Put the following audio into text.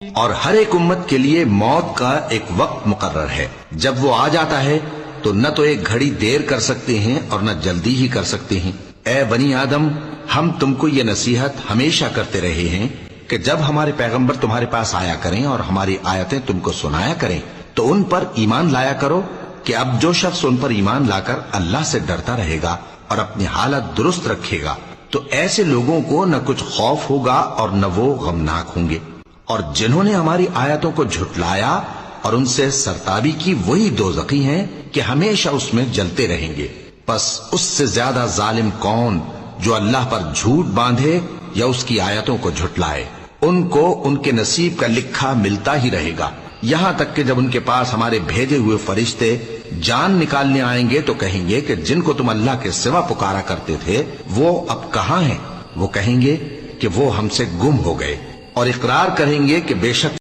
اور ہر ایک امت کے لیے موت کا ایک وقت مقرر ہے، جب وہ آ جاتا ہے تو نہ تو ایک گھڑی دیر کر سکتے ہیں اور نہ جلدی ہی کر سکتے ہیں۔ اے بنی آدم، ہم تم کو یہ نصیحت ہمیشہ کرتے رہے ہیں کہ جب ہمارے پیغمبر تمہارے پاس آیا کریں اور ہماری آیتیں تم کو سنایا کریں تو ان پر ایمان لایا کرو، کہ اب جو شخص ان پر ایمان لا کر اللہ سے ڈرتا رہے گا اور اپنی حالت درست رکھے گا تو ایسے لوگوں کو نہ کچھ خوف ہوگا اور نہ وہ غمناک ہوں گے۔ اور جنہوں نے ہماری آیتوں کو جھٹلایا اور ان سے سرتابی کی، وہی دوزخی ہیں کہ ہمیشہ اس میں جلتے رہیں گے۔ پس اس سے زیادہ ظالم کون جو اللہ پر جھوٹ باندھے یا اس کی آیتوں کو جھٹلائے؟ ان کو ان کے نصیب کا لکھا ملتا ہی رہے گا، یہاں تک کہ جب ان کے پاس ہمارے بھیجے ہوئے فرشتے جان نکالنے آئیں گے تو کہیں گے کہ جن کو تم اللہ کے سوا پکارا کرتے تھے وہ اب کہاں ہیں؟ وہ کہیں گے کہ وہ ہم سے گم ہو گئے، اور اقرار کریں گے کہ بے شک